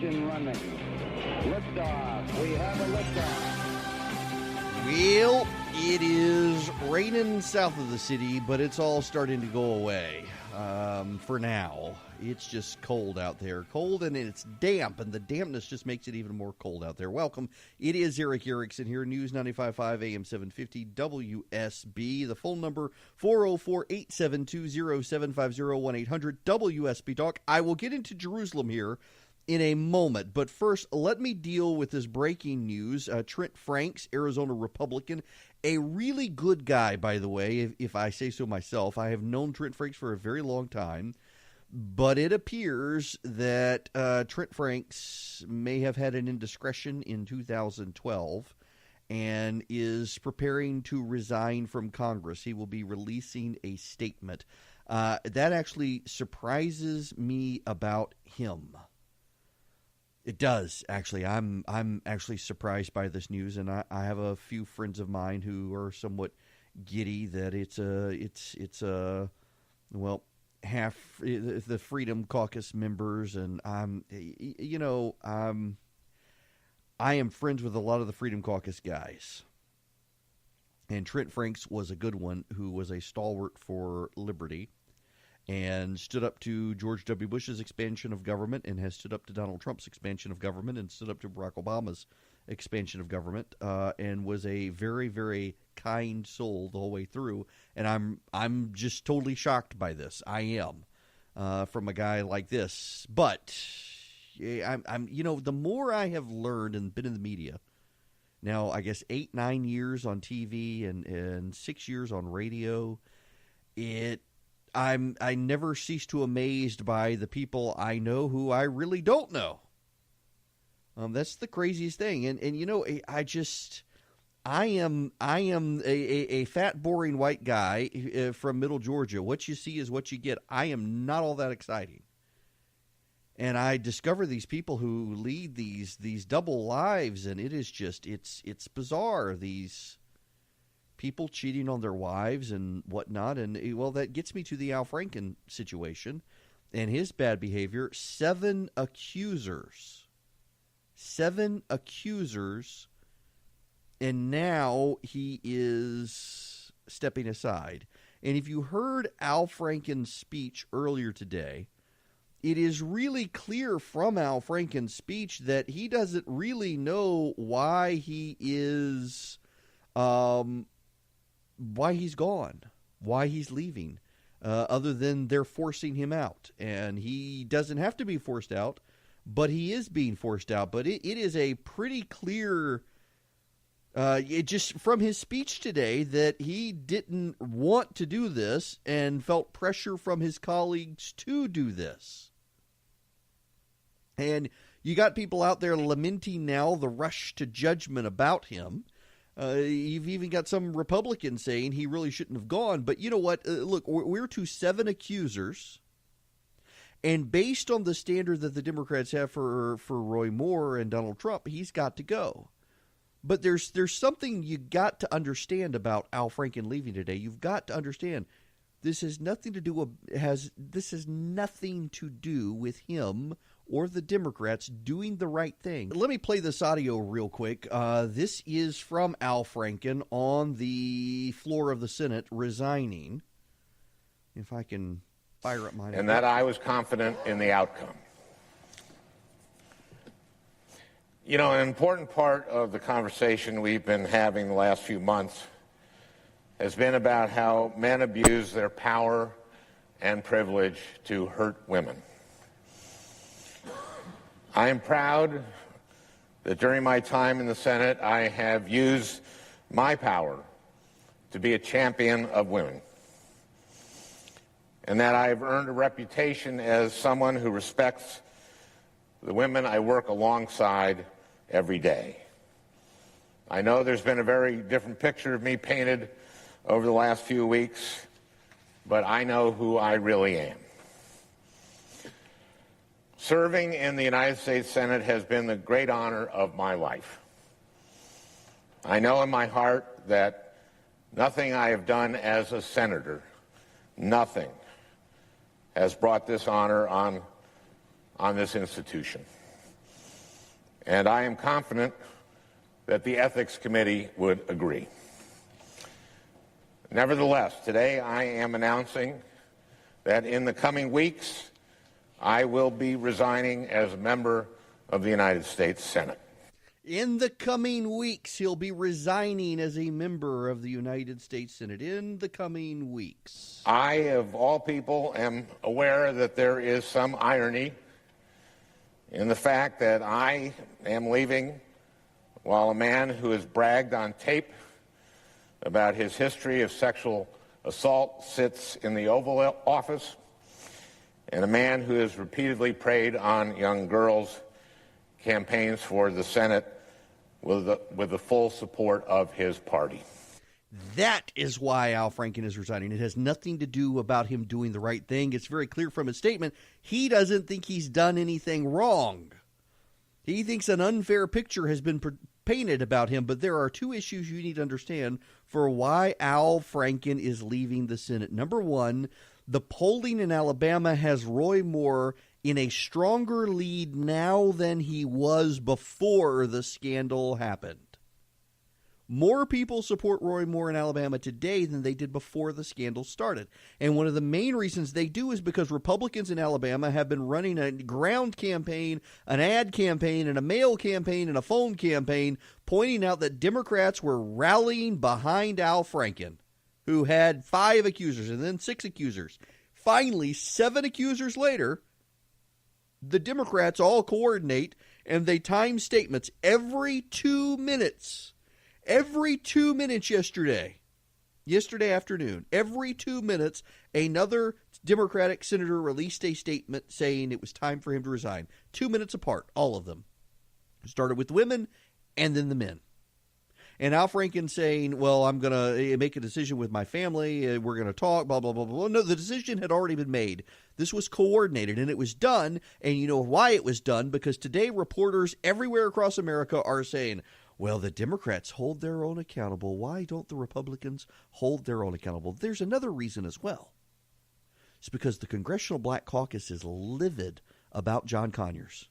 Ignition running. Liftoff. We have a liftoff. Well, it is raining south of the city, but it's all starting to go away for now. It's just cold out there. Cold, and it's damp, and the dampness just makes it even more cold out there. Welcome. It is Erick Erickson here, News 95.5 AM 750 WSB. The phone number, 404-872-0750, 1-800 WSB-TALK. I will get into Jerusalem here in a moment, but first, let me deal with this breaking news. Trent Franks, Arizona Republican, a really good guy, by the way, if I say so myself. I have known Trent Franks for a very long time, but it appears that Trent Franks may have had an indiscretion in 2012 and is preparing to resign from Congress. He will be releasing a statement. That actually surprises me about him. It does, actually. I'm actually surprised by this news, and I have a few friends of mine who are somewhat giddy that it's half the Freedom Caucus members, and I am friends with a lot of the Freedom Caucus guys, and Trent Franks was a good one who was a stalwart for liberty and stood up to George W. Bush's expansion of government, and has stood up to Donald Trump's expansion of government, and stood up to Barack Obama's expansion of government, and was a very, very kind soul the whole way through. And I'm just totally shocked by this. I am, from a guy like this. But I'm the more I have learned and been in the media now, I guess 8-9 years on TV and 6 years on radio, I never cease to amazed by the people I know who I really don't know. That's the craziest thing. And I am a fat, boring white guy from Middle Georgia. What you see is what you get. I am not all that exciting. And I discover these people who lead these double lives, and it is just it's bizarre. These people cheating on their wives and whatnot. And, well, that gets me to the Out-Franken situation and his bad behavior. 7 accusers. And now he is stepping aside. And if you heard Al-Franken's speech earlier today, it is really clear from Al-Franken's speech that he doesn't really know why he is why he's gone, why he's leaving, other than they're forcing him out. And he doesn't have to be forced out, but he is being forced out. But it is a pretty clear, just from his speech today, that he didn't want to do this and felt pressure from his colleagues to do this. And you got people out there lamenting now the rush to judgment about him. You've even got some Republicans saying he really shouldn't have gone. But you know what? Look, we're to 7 accusers. And based on the standard that the Democrats have for Roy Moore and Donald Trump, he's got to go. But there's something you got to understand about Al Franken leaving today. You've got to understand this has nothing to do with him or the Democrats doing the right thing. Let me play this audio real quick. This is from Al Franken on the floor of the Senate resigning. If I can fire up my... And that I was confident in the outcome. You know, an important part of the conversation we've been having the last few months has been about how men abuse their power and privilege to hurt women. I am proud that during my time in the Senate, I have used my power to be a champion of women, and that I have earned a reputation as someone who respects the women I work alongside every day. I know there's been a very different picture of me painted over the last few weeks, but I know who I really am. Serving in the United States Senate has been the great honor of my life. I know in my heart that nothing I have done as a senator, nothing, has brought this honor on this institution. and I am confident that the Ethics Committee would agree. Nevertheless, today I am announcing that in the coming weeks, I will be resigning as a member of the United States Senate. In the coming weeks, he'll be resigning as a member of the United States Senate. In the coming weeks. I, of all people, am aware that there is some irony in the fact that I am leaving while a man who has bragged on tape about his history of sexual assault sits in the Oval Office, and a man who has repeatedly preyed on young girls campaigns for the Senate with the full support of his party. That is why Al Franken is resigning. It has nothing to do about him doing the right thing. It's very clear from his statement. He doesn't think he's done anything wrong. He thinks an unfair picture has been painted about him, but there are two issues you need to understand for why Al Franken is leaving the Senate. Number one, the polling in Alabama has Roy Moore in a stronger lead now than he was before the scandal happened. More people support Roy Moore in Alabama today than they did before the scandal started. And one of the main reasons they do is because Republicans in Alabama have been running a ground campaign, an ad campaign, and a mail campaign, and a phone campaign, pointing out that Democrats were rallying behind Al Franken, who had 5 accusers and then 6 accusers. Finally, 7 accusers later, the Democrats all coordinate, and they time statements every 2 minutes. Every 2 minutes yesterday afternoon, every 2 minutes, another Democratic senator released a statement saying it was time for him to resign. 2 minutes apart, all of them. It started with the women and then the men. And Al Franken saying, well, I'm going to make a decision with my family. We're going to talk, blah, blah, blah, blah. No, the decision had already been made. This was coordinated, and it was done. And you know why it was done? Because today reporters everywhere across America are saying, well, the Democrats hold their own accountable. Why don't the Republicans hold their own accountable? There's another reason as well. It's because the Congressional Black Caucus is livid about John Conyers.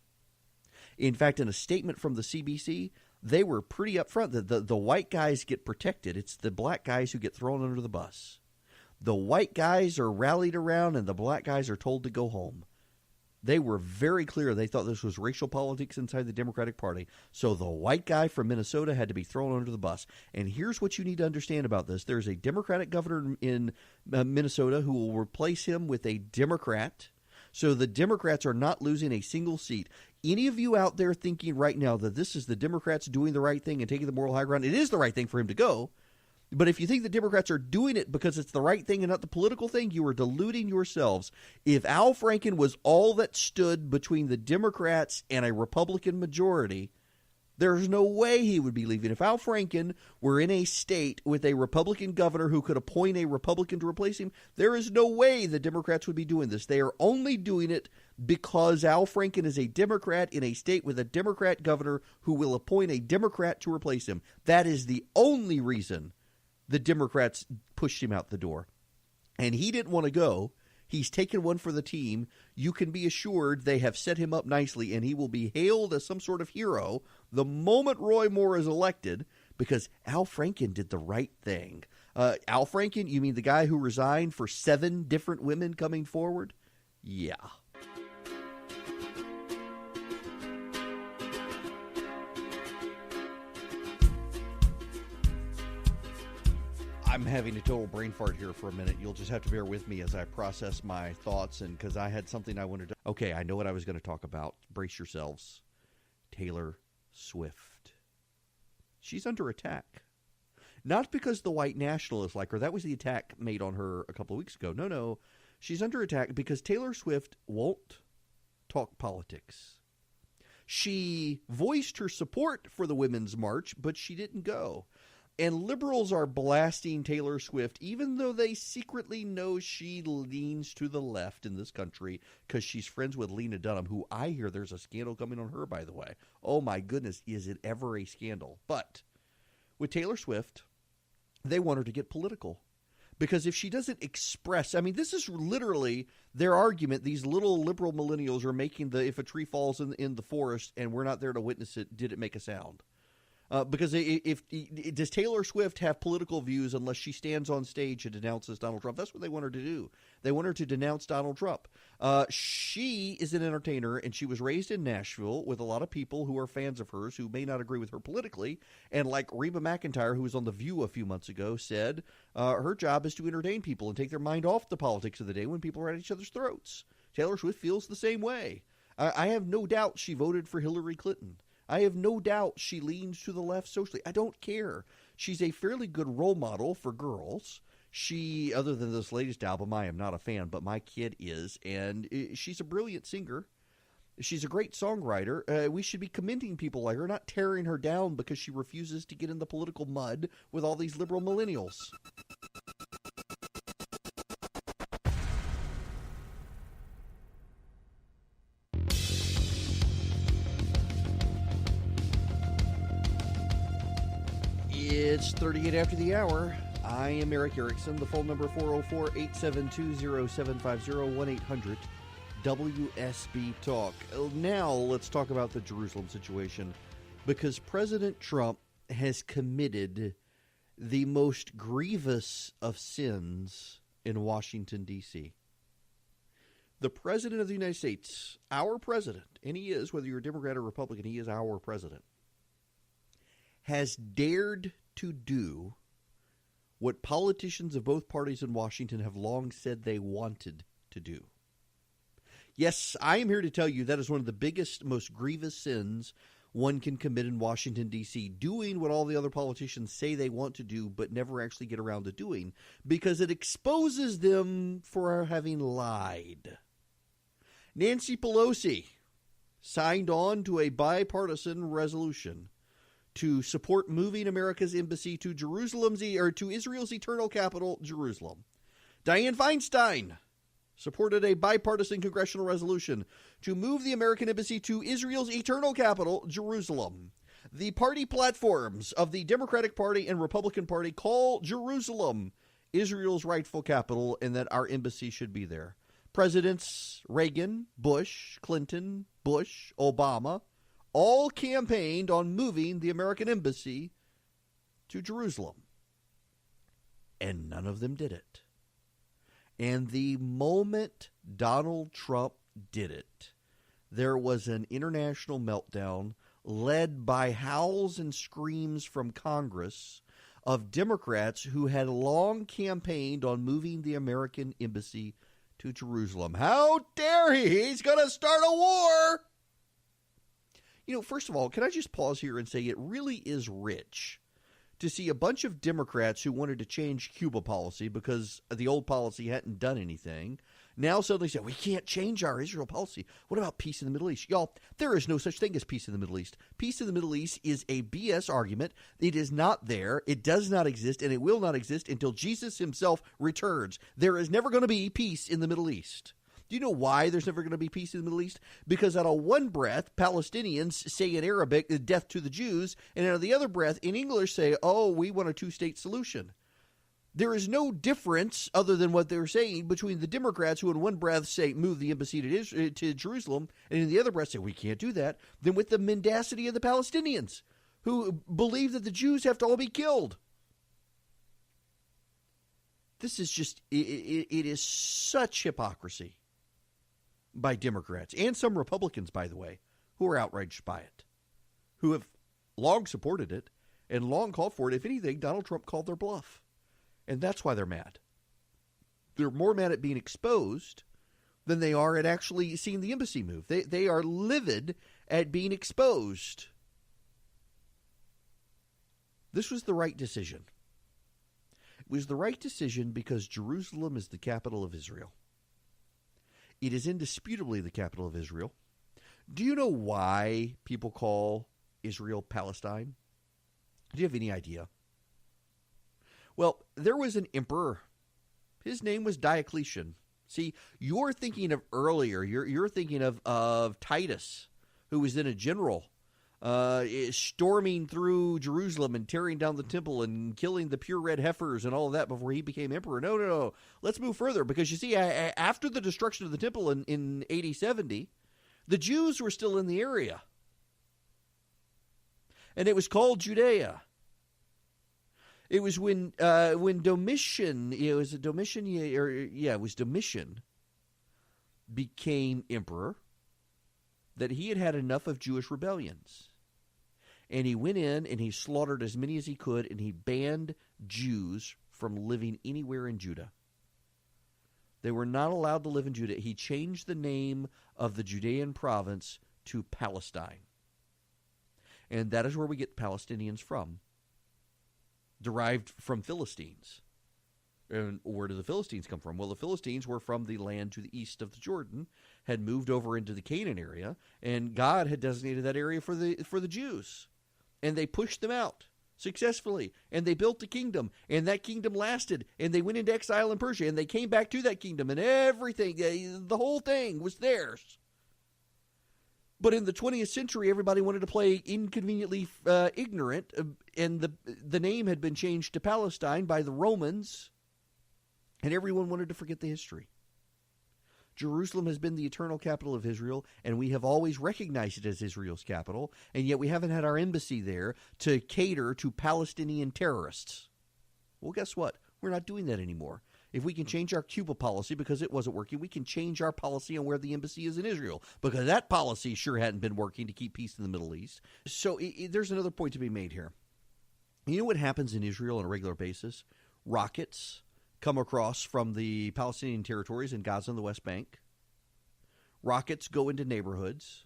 In fact, in a statement from the CBC, they were pretty upfront that the white guys get protected. It's the black guys who get thrown under the bus. The white guys are rallied around and the black guys are told to go home. They were very clear. They thought this was racial politics inside the Democratic Party. So the white guy from Minnesota had to be thrown under the bus. And here's what you need to understand about this. There's a Democratic governor in Minnesota who will replace him with a Democrat. So the Democrats are not losing a single seat. Any of you out there thinking right now that this is the Democrats doing the right thing and taking the moral high ground, it is the right thing for him to go. But if you think the Democrats are doing it because it's the right thing and not the political thing, you are deluding yourselves. If Al Franken was all that stood between the Democrats and a Republican majority, there's no way he would be leaving. If Al Franken were in a state with a Republican governor who could appoint a Republican to replace him, there is no way the Democrats would be doing this. They are only doing it because Al Franken is a Democrat in a state with a Democrat governor who will appoint a Democrat to replace him. That is the only reason the Democrats pushed him out the door. And he didn't want to go. He's taken one for the team. You can be assured they have set him up nicely, and he will be hailed as some sort of hero the moment Roy Moore is elected, because Al Franken did the right thing. Al Franken, you mean the guy who resigned for 7 different women coming forward? Yeah. I'm having a total brain fart here for a minute. You'll just have to bear with me as I process my thoughts, and because I had something I wanted to... Okay, I know what I was going to talk about. Brace yourselves. Taylor Swift. She's under attack. Not because the white nationalists like her. That was the attack made on her a couple of weeks ago. No. She's under attack because Taylor Swift won't talk politics. She voiced her support for the Women's March, but she didn't go. And liberals are blasting Taylor Swift, even though they secretly know she leans to the left in this country because she's friends with Lena Dunham, who I hear there's a scandal coming on her, by the way. Oh, my goodness, is it ever a scandal? But with Taylor Swift, they want her to get political Because if she doesn't express, I mean, this is literally their argument. These little liberal millennials are making the, if a tree falls in the forest and we're not there to witness it, did it make a sound? Because does Taylor Swift have political views unless she stands on stage and denounces Donald Trump? That's what they want her to do. They want her to denounce Donald Trump. She is an entertainer, and she was raised in Nashville with a lot of people who are fans of hers who may not agree with her politically. And like Reba McEntire, who was on The View a few months ago, said her job is to entertain people and take their mind off the politics of the day when people are at each other's throats. Taylor Swift feels the same way. I have no doubt she voted for Hillary Clinton. I have no doubt she leans to the left socially. I don't care. She's a fairly good role model for girls. She, other than this latest album, I am not a fan, but my kid is, and she's a brilliant singer. She's a great songwriter. We should be commending people like her, not tearing her down because she refuses to get in the political mud with all these liberal millennials. It's 38 after the hour. I am Erick Erickson. The phone number 404-872-0750, 1-800-WSB Talk. Now let's talk about the Jerusalem situation, because President Trump has committed the most grievous of sins in Washington, D.C. The President of the United States, our president, and he is, whether you're a Democrat or Republican, he is our president, has dared to do what politicians of both parties in Washington have long said they wanted to do. Yes, I am here to tell you that is one of the biggest, most grievous sins one can commit in Washington, D.C., doing what all the other politicians say they want to do but never actually get around to doing, because it exposes them for having lied. Nancy Pelosi signed on to a bipartisan resolution to support moving America's embassy to to Israel's eternal capital, Jerusalem. Dianne Feinstein supported a bipartisan congressional resolution to move the American embassy to Israel's eternal capital, Jerusalem. The party platforms of the Democratic Party and Republican Party call Jerusalem Israel's rightful capital and that our embassy should be there. Presidents Reagan, Bush, Clinton, Bush, Obama all campaigned on moving the American embassy to Jerusalem. And none of them did it. And the moment Donald Trump did it, there was an international meltdown led by howls and screams from Congress of Democrats who had long campaigned on moving the American embassy to Jerusalem. How dare he? He's going to start a war. You know, first of all, can I just pause here and say it really is rich to see a bunch of Democrats who wanted to change Cuba policy because the old policy hadn't done anything now suddenly say, we can't change our Israel policy. What about peace in the Middle East? Y'all, there is no such thing as peace in the Middle East. Peace in the Middle East is a BS argument. It is not there. It does not exist, and it will not exist until Jesus himself returns. There is never going to be peace in the Middle East. Do you know why there's never going to be peace in the Middle East? Because out of one breath, Palestinians say in Arabic, death to the Jews, and out of the other breath, in English, say, oh, we want a two-state solution. There is no difference other than what they're saying between the Democrats who in one breath say move the embassy to Jerusalem, and in the other breath say we can't do that, than with the mendacity of the Palestinians who believe that the Jews have to all be killed. This is just, it is such hypocrisy by Democrats, and some Republicans, by the way, who are outraged by it, who have long supported it and long called for it. If anything, Donald Trump called their bluff, and that's why they're mad. They're more mad at being exposed than they are at actually seeing the embassy move. They are livid at being exposed. This was the right decision. It was the right decision because Jerusalem is the capital of Israel. It is indisputably the capital of Israel. Do you know why people call Israel Palestine? Do you have any idea? Well, there was an emperor. His name was Diocletian. See, you're thinking of earlier. You're thinking of Titus, who was then a general storming through Jerusalem and tearing down the temple and killing the pure red heifers and all of that before he became emperor. No. Let's move further, because you see, after the destruction of the temple in AD 70, the Jews were still in the area. And it was called Judea. It was when Domitian, Domitian became emperor, that he had enough of Jewish rebellions. And he went in and he slaughtered as many as he could, and he banned Jews from living anywhere in Judah. They were not allowed to live in Judah. He changed the name of the Judean province to Palestine. And that is where we get Palestinians from, derived from Philistines. And where do the Philistines come from? Well, the Philistines were from the land to the east of the Jordan, had moved over into the Canaan area, and God had designated that area for the Jews. And they pushed them out successfully, and they built a kingdom, and that kingdom lasted, and they went into exile in Persia, and they came back to that kingdom, and everything, the whole thing was theirs. But in the 20th century, everybody wanted to play inconveniently ignorant, and the name had been changed to Palestine by the Romans, and everyone wanted to forget the history. Jerusalem has been the eternal capital of Israel, and we have always recognized it as Israel's capital, and yet we haven't had our embassy there to cater to Palestinian terrorists. Well, guess what? We're not doing that anymore. If we can change our Cuba policy because it wasn't working, we can change our policy on where the embassy is in Israel, because that policy sure hadn't been working to keep peace in the Middle East. So there's another point to be made here. You know what happens in Israel on a regular basis? Rockets come across from the Palestinian territories in Gaza and the West Bank. Rockets go into neighborhoods.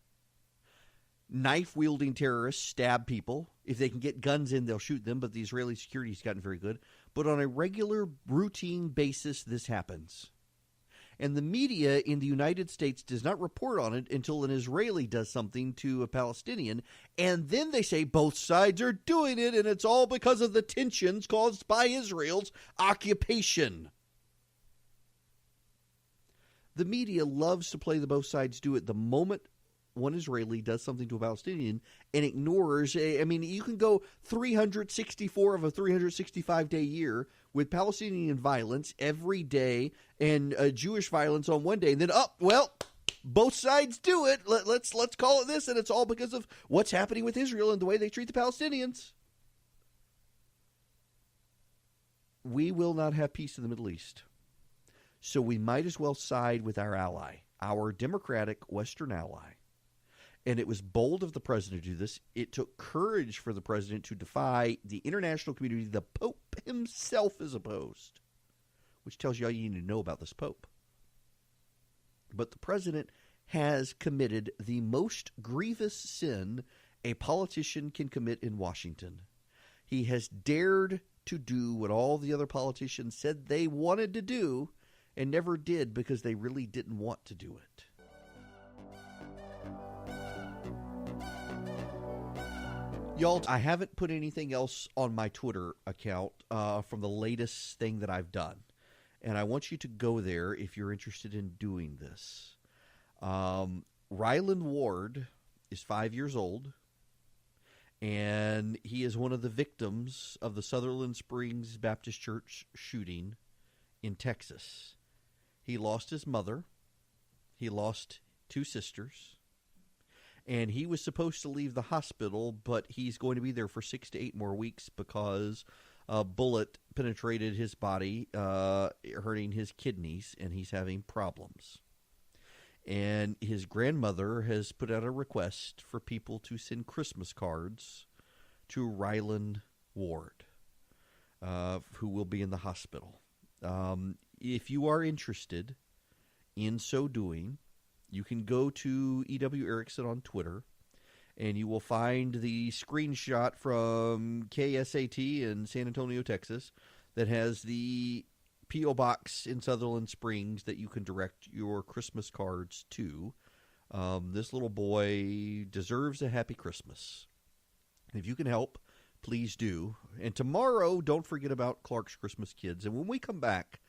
Knife-wielding terrorists stab people. If they can get guns in, they'll shoot them, but the Israeli security has gotten very good. But on a regular, routine basis, this happens. And the media in the United States does not report on it until an Israeli does something to a Palestinian, and then they say both sides are doing it, and it's all because of the tensions caused by Israel's occupation. The media loves to play the both sides do it the moment one Israeli does something to a Palestinian and ignores. You can go 364 of a 365-day year with Palestinian violence every day and Jewish violence on one day, and then, both sides do it. Let's call it this, and it's all because of what's happening with Israel and the way they treat the Palestinians. We will not have peace in the Middle East. So we might as well side with our ally, our democratic Western ally. And it was bold of the president to do this. It took courage for the president to defy the international community. The Pope himself is opposed, which tells you all you need to know about this Pope. But the president has committed the most grievous sin a politician can commit in Washington. He has dared to do what all the other politicians said they wanted to do and never did because they really didn't want to do it. Y'all, I haven't put anything else on my Twitter account from the latest thing that I've done. And I want you to go there if you're interested in doing this. Ryland Ward is 5 years old, and he is one of the victims of the Sutherland Springs Baptist Church shooting in Texas. He lost his mother. He lost two sisters. And he was supposed to leave the hospital, but he's going to be there for 6 to 8 more weeks because a bullet penetrated his body, hurting his kidneys, and he's having problems. And his grandmother has put out a request for people to send Christmas cards to Ryland Ward, who will be in the hospital. If you are interested in so doing, you can go to E.W. Erickson on Twitter, and you will find the screenshot from KSAT in San Antonio, Texas, that has the P.O. Box in Sutherland Springs that you can direct your Christmas cards to. This little boy deserves a happy Christmas. If you can help, please do. And tomorrow, don't forget about Clark's Christmas Kids. And when we come back,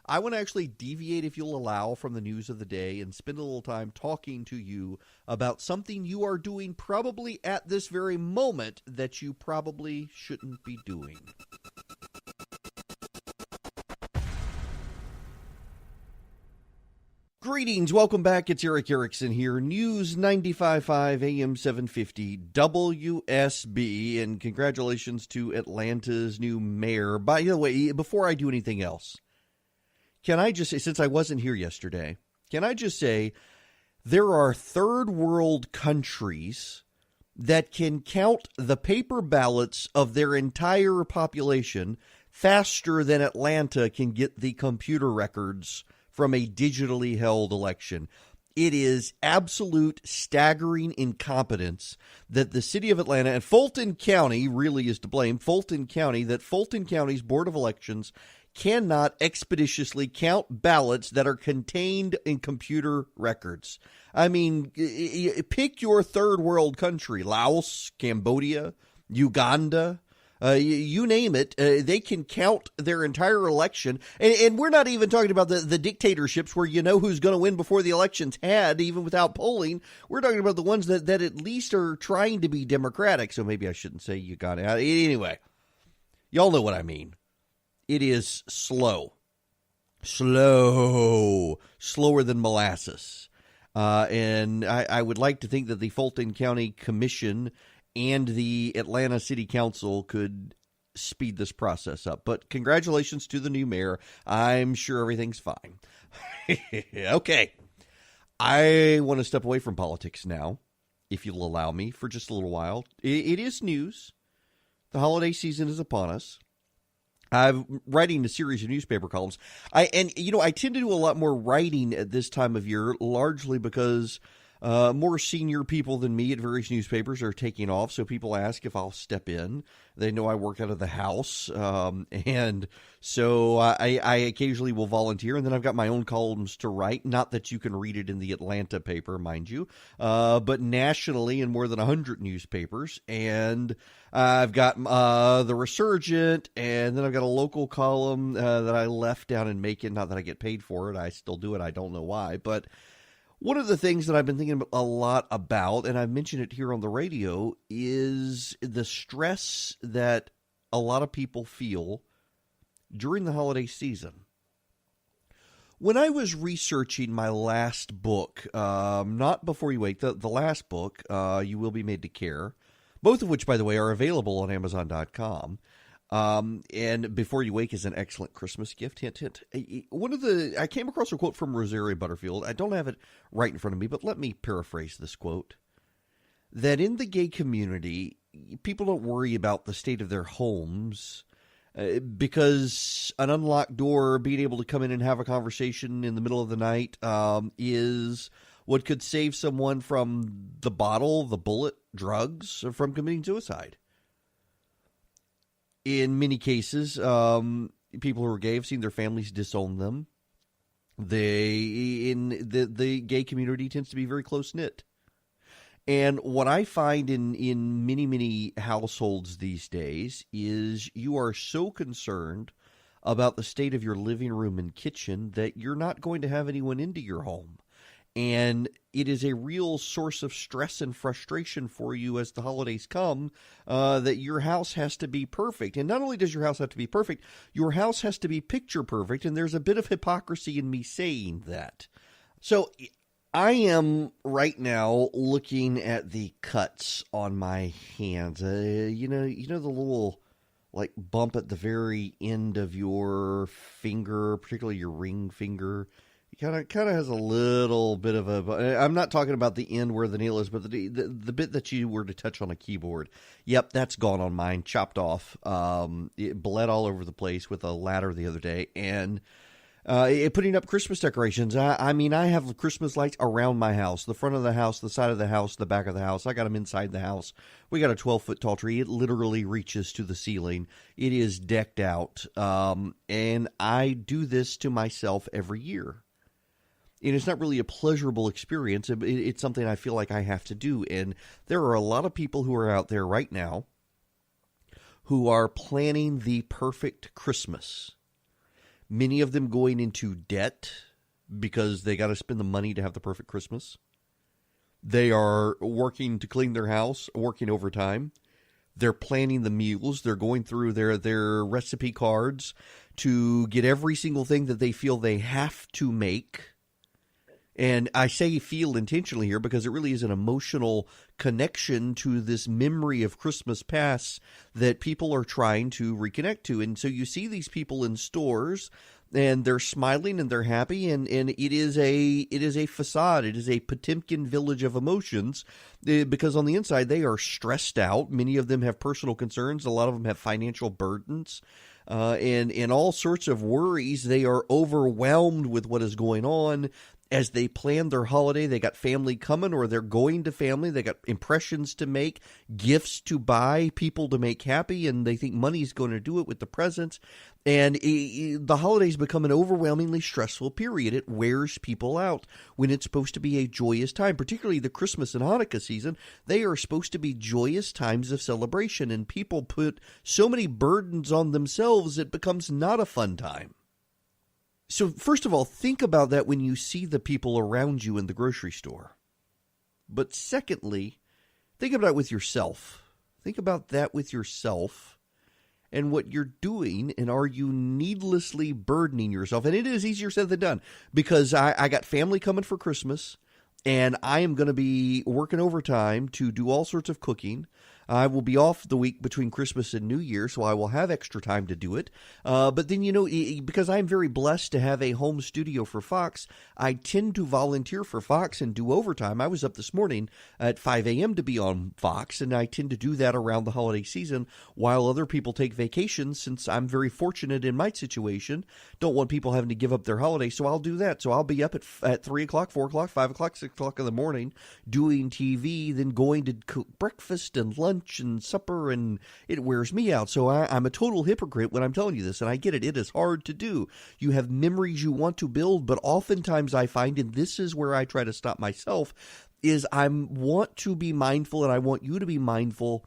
I want to actually deviate, if you'll allow, from the news of the day and spend a little time talking to you about something you are doing probably at this very moment that you probably shouldn't be doing. Greetings, welcome back. It's Erick Erickson here, News 95.5 AM 750 WSB, and congratulations to Atlanta's new mayor. By the way, before I do anything else, can I just say, since I wasn't here yesterday, can I just say there are third world countries that can count the paper ballots of their entire population faster than Atlanta can get the computer records from a digitally held election. It is absolute staggering incompetence that the city of Atlanta, and Fulton County really is to blame, Fulton County's Board of Elections cannot expeditiously count ballots that are contained in computer records. I mean, pick your third world country, Laos, Cambodia, Uganda, you name it, they can count their entire election. And we're not even talking about the dictatorships where you know who's going to win before the election's had, even without polling. We're talking about the ones that at least are trying to be democratic. So maybe I shouldn't say Uganda. Anyway, y'all know what I mean. It is slower than molasses. And I would like to think that the Fulton County Commission and the Atlanta City Council could speed this process up. But congratulations to the new mayor. I'm sure everything's fine. Okay. I want to step away from politics now, if you'll allow me, for just a little while. It is news. The holiday season is upon us. I'm writing a series of newspaper columns. I tend to do a lot more writing at this time of year, largely because more senior people than me at various newspapers are taking off, so people ask if I'll step in. They know I work out of the house, and so I occasionally will volunteer, and then I've got my own columns to write. Not that you can read it in the Atlanta paper, mind you, but nationally in more than 100 newspapers. And I've got the Resurgent, and then I've got a local column that I left down in Macon. Not that I get paid for it. I still do it. I don't know why, but one of the things that I've been thinking a lot about, and I've mentioned it here on the radio, is the stress that a lot of people feel during the holiday season. When I was researching my last book, Not Before You Wake, the last book, You Will Be Made to Care, both of which, by the way, are available on Amazon.com. And Before You Wake is an excellent Christmas gift. Hint, hint. I came across a quote from Rosaria Butterfield. I don't have it right in front of me, but let me paraphrase this quote. That in the gay community, people don't worry about the state of their homes because an unlocked door, being able to come in and have a conversation in the middle of the night, is what could save someone from the bottle, the bullet, drugs, or from committing suicide. In many cases, people who are gay have seen their families disown them. The gay community tends to be very close-knit. And what I find in many, many households these days is you are so concerned about the state of your living room and kitchen that you're not going to have anyone into your home. And it is a real source of stress and frustration for you as the holidays come, that your house has to be perfect. And not only does your house have to be perfect, your house has to be picture perfect. And there's a bit of hypocrisy in me saying that. So I am right now looking at the cuts on my hands. You know the little like bump at the very end of your finger, particularly your ring finger. It kind of has a little bit of a. I'm not talking about the end where the nail is, but the bit that you were to touch on a keyboard. Yep, that's gone on mine, chopped off. It bled all over the place with a ladder the other day, and putting up Christmas decorations. I mean, I have Christmas lights around my house, the front of the house, the side of the house, the back of the house. I got them inside the house. We got a 12-foot tall tree. It literally reaches to the ceiling. It is decked out, and I do this to myself every year. And it's not really a pleasurable experience. It's something I feel like I have to do. And there are a lot of people who are out there right now who are planning the perfect Christmas. Many of them going into debt because they got to spend the money to have the perfect Christmas. They are working to clean their house, working overtime. They're planning the meals. They're going through their recipe cards to get every single thing that they feel they have to make. And I say feel intentionally here because it really is an emotional connection to this memory of Christmas past that people are trying to reconnect to. And so you see these people in stores and they're smiling and they're happy, and it is a facade. It is a Potemkin village of emotions because on the inside they are stressed out. Many of them have personal concerns. A lot of them have financial burdens. And all sorts of worries. They are overwhelmed with what is going on as they plan their holiday. They got family coming or they're going to family. They got impressions to make, gifts to buy, people to make happy, and they think money's going to do it with the presents. And the holidays become an overwhelmingly stressful period. It wears people out when it's supposed to be a joyous time, particularly the Christmas and Hanukkah season. They are supposed to be joyous times of celebration, and people put so many burdens on themselves it becomes not a fun time. So first of all, think about that when you see the people around you in the grocery store. But secondly, think about it with yourself. Think about that with yourself and what you're doing, and are you needlessly burdening yourself? And it is easier said than done because I got family coming for Christmas, and I am going to be working overtime to do all sorts of cooking. I will be off the week between Christmas and New Year, so I will have extra time to do it. But then, because I'm very blessed to have a home studio for Fox, I tend to volunteer for Fox and do overtime. I was up this morning at 5 a.m. to be on Fox, and I tend to do that around the holiday season while other people take vacations, since I'm very fortunate in my situation. Don't want people having to give up their holiday, so I'll do that. So I'll be up at 3 o'clock, 4 o'clock, 5 o'clock, 6 o'clock in the morning doing TV, then going to cook breakfast and lunch and supper, and it wears me out. So I'm a total hypocrite when I'm telling you this, and I get it. It is hard to do. You have memories you want to build, but oftentimes I find, and this is where I try to stop myself, is I want to be mindful, and I want you to be mindful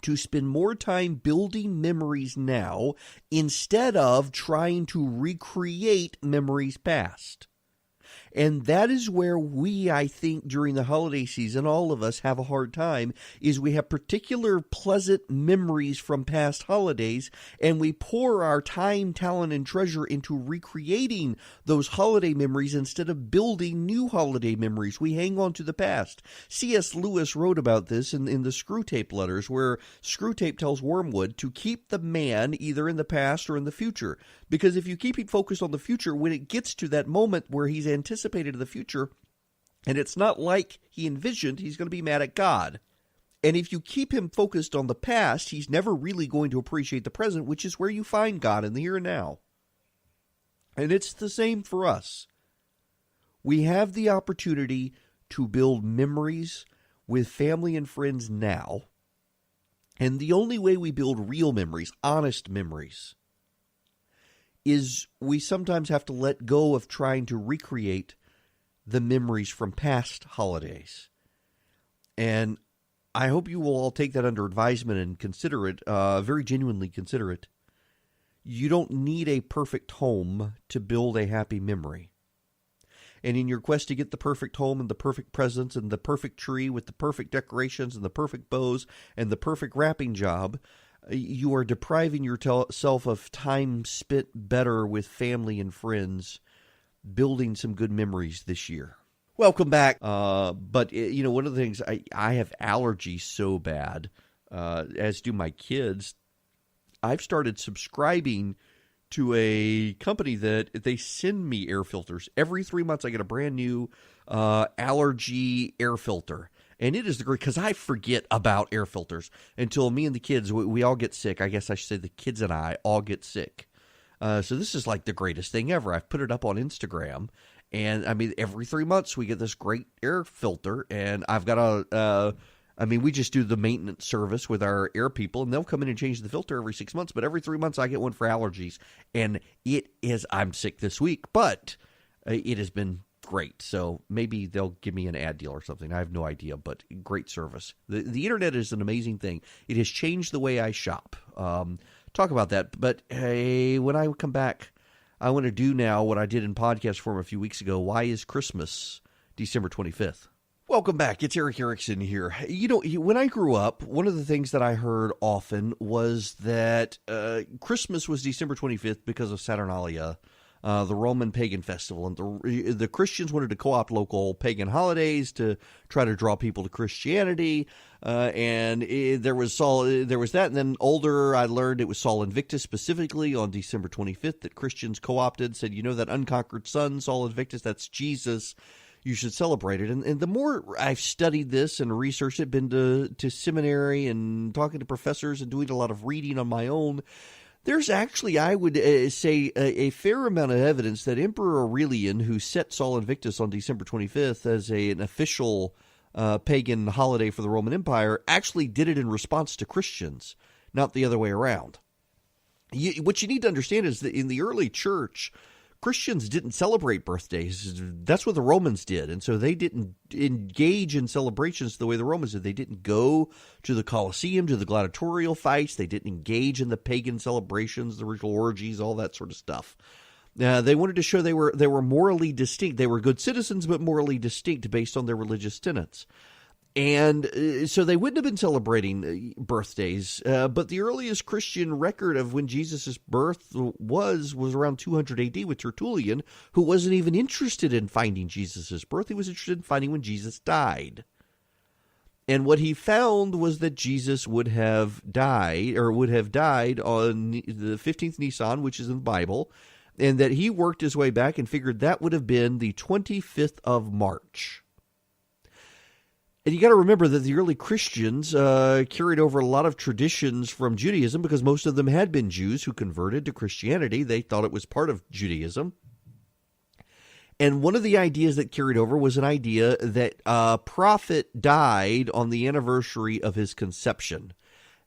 to spend more time building memories now instead of trying to recreate memories past. And that is where we, I think, during the holiday season, all of us have a hard time, is we have particular pleasant memories from past holidays, and we pour our time, talent, and treasure into recreating those holiday memories instead of building new holiday memories. We hang on to the past. C.S. Lewis wrote about this in the Screwtape Letters, where Screwtape tells Wormwood to keep the man either in the past or in the future. Because if you keep him focused on the future, when it gets to that moment where he's anticipated the future, and it's not like he envisioned, he's going to be mad at God. And if you keep him focused on the past, he's never really going to appreciate the present, which is where you find God, in the here and now. And it's the same for us. We have the opportunity to build memories with family and friends now. And the only way we build real memories, honest memories, is we sometimes have to let go of trying to recreate the memories from past holidays. And I hope you will all take that under advisement and consider it, very genuinely consider it. You don't need a perfect home to build a happy memory. And in your quest to get the perfect home and the perfect presents and the perfect tree with the perfect decorations and the perfect bows and the perfect wrapping job, you are depriving yourself of time spent better with family and friends, building some good memories this year. Welcome back. But one of the things, I have allergies so bad, as do my kids. I've started subscribing to a company that they send me air filters. Every 3 months I get a brand new allergy air filter. And it is the great, because I forget about air filters until me and the kids, we all get sick. I guess I should say the kids and I all get sick. So this is like the greatest thing ever. I've put it up on Instagram. And I mean, every 3 months we get this great air filter. And I've got we just do the maintenance service with our air people. And they'll come in and change the filter every 6 months. But every 3 months I get one for allergies. And I'm sick this week. But it has been great. So maybe they'll give me an ad deal or something. I have no idea, but great service. The internet is an amazing thing. It has changed the way I shop. Talk about that. But hey, when I come back, I want to do now what I did in podcast form a few weeks ago. Why is Christmas December 25th? Welcome back. It's Erick Erickson here. You know, when I grew up, one of the things that I heard often was that Christmas was December 25th because of Saturnalia, the Roman pagan festival. And the Christians wanted to co-opt local pagan holidays to try to draw people to Christianity. There was that. And then older, I learned it was Sol Invictus specifically on December 25th that Christians co-opted, said, you know, that unconquered son, Sol Invictus, that's Jesus. You should celebrate it. And the more I've studied this and researched it, been to seminary and talking to professors and doing a lot of reading on my own, there's actually, I would say, a fair amount of evidence that Emperor Aurelian, who set Sol Invictus on December 25th as an official pagan holiday for the Roman Empire, actually did it in response to Christians, not the other way around. What you need to understand is that in the early church, Christians didn't celebrate birthdays. That's what the Romans did. And so they didn't engage in celebrations the way the Romans did. They didn't go to the Colosseum, to the gladiatorial fights. They didn't engage in the pagan celebrations, the ritual orgies, all that sort of stuff. They wanted to show they were morally distinct. They were good citizens, but morally distinct based on their religious tenets. And so they wouldn't have been celebrating birthdays, but the earliest Christian record of when Jesus' birth was around 200 AD with Tertullian, who wasn't even interested in finding Jesus' birth. He was interested in finding when Jesus died. And what he found was that Jesus would have died on the 15th Nisan, which is in the Bible, and that he worked his way back and figured that would have been the 25th of March. And you got to remember that the early Christians carried over a lot of traditions from Judaism because most of them had been Jews who converted to Christianity. They thought it was part of Judaism. And one of the ideas that carried over was an idea that a prophet died on the anniversary of his conception.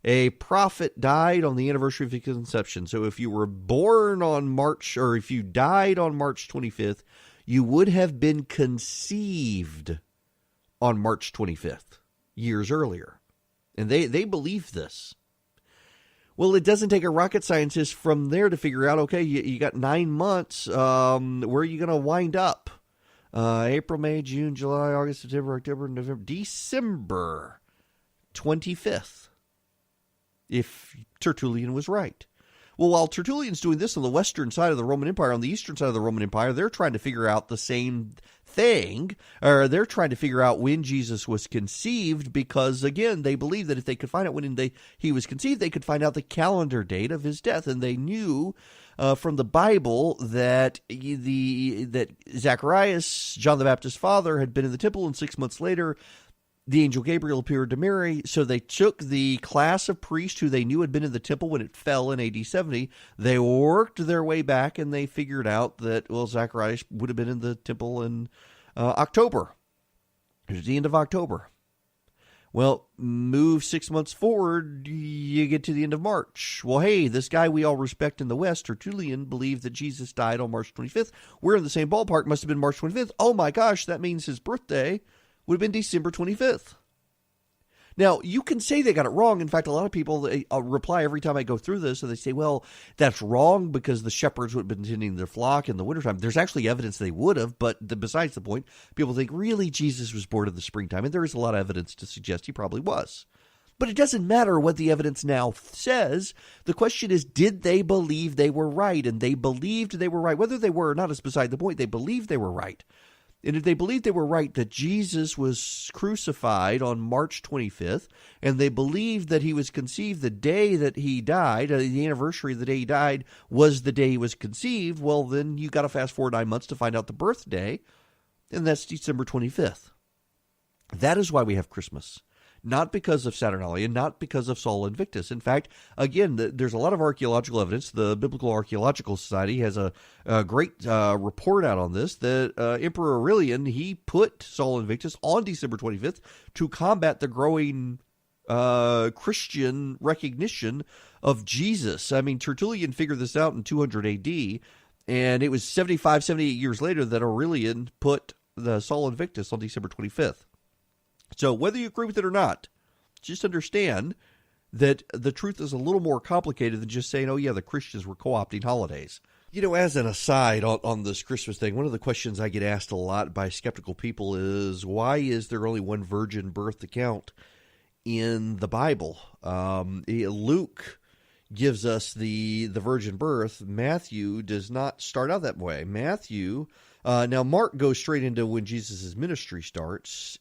A prophet died on the anniversary of his conception. So if you were born on March, or if you died on March 25th, you would have been conceived on March 25th, years earlier. And they believe this. Well, it doesn't take a rocket scientist from there to figure out, okay, you got 9 months, where are you going to wind up? April, May, June, July, August, September, October, November, December 25th, if Tertullian was right. Well, while Tertullian's doing this on the western side of the Roman Empire, on the eastern side of the Roman Empire, they're trying to figure out the same thing, or they're trying to figure out when Jesus was conceived, because, again, they believe that if they could find out when he was conceived, they could find out the calendar date of his death, and they knew from the Bible that that Zacharias, John the Baptist's father, had been in the temple, and 6 months later, the angel Gabriel appeared to Mary, so they took the class of priests who they knew had been in the temple when it fell in AD 70. They worked their way back, and they figured out that, well, Zacharias would have been in the temple in October. It was the end of October. Well, move 6 months forward, you get to the end of March. Well, hey, this guy we all respect in the West, Tertullian, believed that Jesus died on March 25th. We're in the same ballpark. Must have been March 25th. Oh, my gosh, that means his birthday would have been December 25th. Now, you can say they got it wrong. In fact, a lot of people reply every time I go through this, and they say, well, that's wrong because the shepherds would have been tending their flock in the wintertime. There's actually evidence they would have, but besides the point, people think, really, Jesus was born in the springtime, and there is a lot of evidence to suggest he probably was. But it doesn't matter what the evidence now says. The question is, did they believe they were right? And they believed they were right. Whether they were or not is beside the point. They believed they were right. And if they believed they were right that Jesus was crucified on March 25th, and they believed that he was conceived the day that he died, the anniversary of the day he died was the day he was conceived, well, then you got to fast forward 9 months to find out the birthday, and that's December 25th. That is why we have Christmas. Not because of Saturnalia, not because of Sol Invictus. In fact, again, there's a lot of archaeological evidence. The Biblical Archaeological Society has a great report out on this, that Emperor Aurelian, he put Sol Invictus on December 25th to combat the growing Christian recognition of Jesus. I mean, Tertullian figured this out in 200 AD, and it was 78 years later that Aurelian put the Sol Invictus on December 25th. So whether you agree with it or not, just understand that the truth is a little more complicated than just saying, oh, yeah, the Christians were co-opting holidays. As an aside on this Christmas thing, one of the questions I get asked a lot by skeptical people is, why is there only one virgin birth account in the Bible? Luke gives us the virgin birth. Matthew does not start out that way. Now Mark goes straight into when Jesus' ministry starts,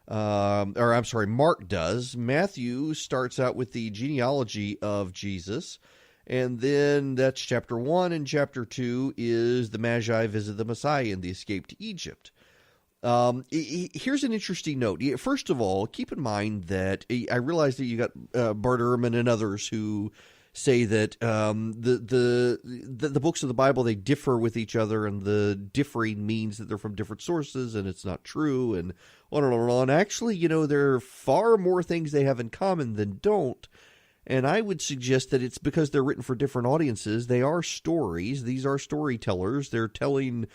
Mark does. Matthew starts out with the genealogy of Jesus, and then that's chapter 1, and chapter 2 is the Magi visit the Messiah and the escape to Egypt. Here's an interesting note. First of all, keep in mind that I realize that you got Bart Ehrman and others who say that the books of the Bible, they differ with each other, and the differing means that they're from different sources, and it's not true, and on and on and on. Actually, there are far more things they have in common than don't. And I would suggest that it's because they're written for different audiences. They are stories. These are storytellers. They're telling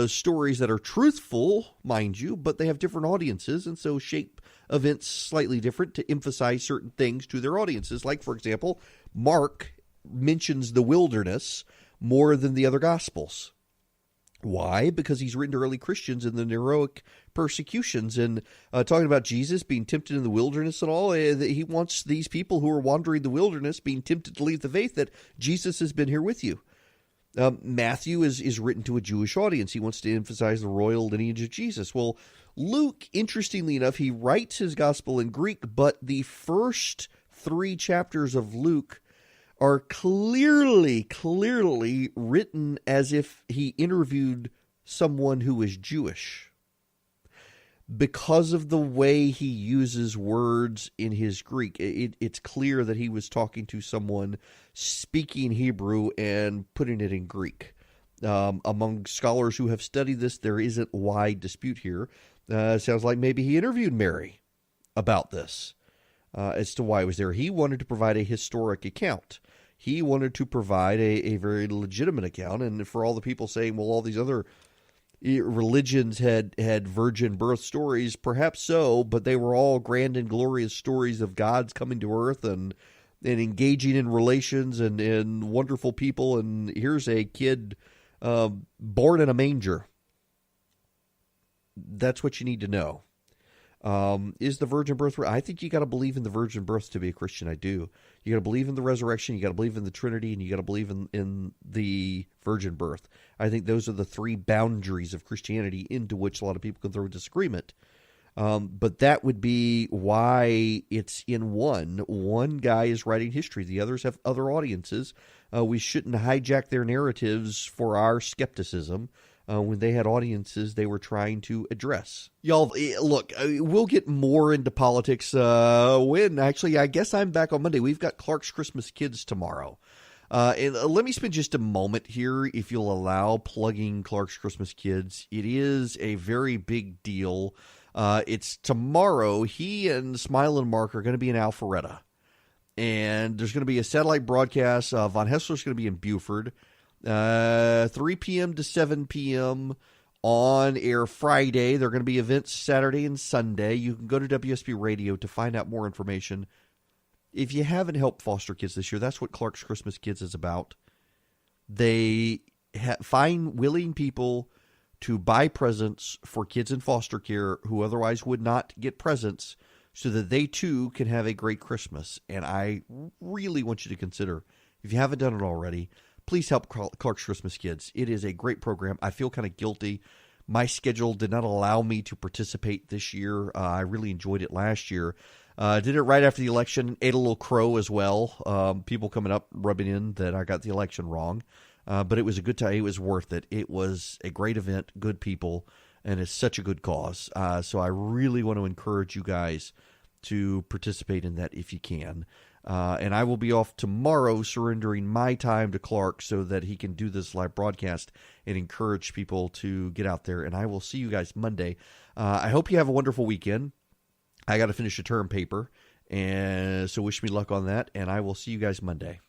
stories that are truthful, mind you, but they have different audiences, and so shape events slightly different to emphasize certain things to their audiences. Like, for example, Mark mentions the wilderness more than the other Gospels. Why? Because he's written to early Christians in the heroic persecutions, and talking about Jesus being tempted in the wilderness and all. He wants these people who are wandering the wilderness, being tempted to leave the faith, that Jesus has been here with you. Matthew is written to a Jewish audience. He wants to emphasize the royal lineage of Jesus. Well, Luke, interestingly enough, he writes his gospel in Greek, but the first 3 chapters of Luke are clearly written as if he interviewed someone who is Jewish, because of the way he uses words in his Greek. It's clear that he was talking to someone speaking Hebrew and putting it in Greek. Among scholars who have studied this, there isn't wide dispute here. Sounds like maybe he interviewed Mary about this as to why he was there. He wanted to provide a historic account. He wanted to provide a very legitimate account. And for all the people saying, well, all these other religions had virgin birth stories, perhaps so, but they were all grand and glorious stories of God's coming to earth and engaging in relations and wonderful people. And here's a kid born in a manger. That's what you need to know. Is the virgin birth? I think you got to believe in the virgin birth to be a Christian. I do. You got to believe in the resurrection. You got to believe in the Trinity, and you got to believe in the virgin birth. I think those are the 3 boundaries of Christianity into which a lot of people can throw a disagreement. But that would be why it's in one. One guy is writing history. The others have other audiences. We shouldn't hijack their narratives for our skepticism. When they had audiences they were trying to address. Y'all, look, we'll get more into politics when, actually, I guess I'm back on Monday. We've got Clark's Christmas Kids tomorrow. And let me spend just a moment here, if you'll allow, plugging Clark's Christmas Kids. It is a very big deal. It's tomorrow. He and Smile and Mark are going to be in Alpharetta. And there's going to be a satellite broadcast. Von Hessler's going to be in Buford. 3 p.m. to 7 p.m. on air Friday. There are going to be events Saturday and Sunday. You can go to WSB Radio to find out more information. If you haven't helped foster kids this year, that's what Clark's Christmas Kids is about. They find willing people to buy presents for kids in foster care who otherwise would not get presents, so that they too can have a great Christmas. And I really want you to consider, if you haven't done it already, please help Clark's Christmas Kids. It is a great program. I feel kind of guilty. My schedule did not allow me to participate this year. I really enjoyed it last year. Did it right after the election. Ate a little crow as well. People coming up rubbing in that I got the election wrong. But it was a good time. It was worth it. It was a great event, good people, and it's such a good cause. So I really want to encourage you guys to participate in that if you can. And I will be off tomorrow, surrendering my time to Clark so that he can do this live broadcast and encourage people to get out there. And I will see you guys Monday. I hope you have a wonderful weekend. I got to finish a term paper, and so wish me luck on that. And I will see you guys Monday.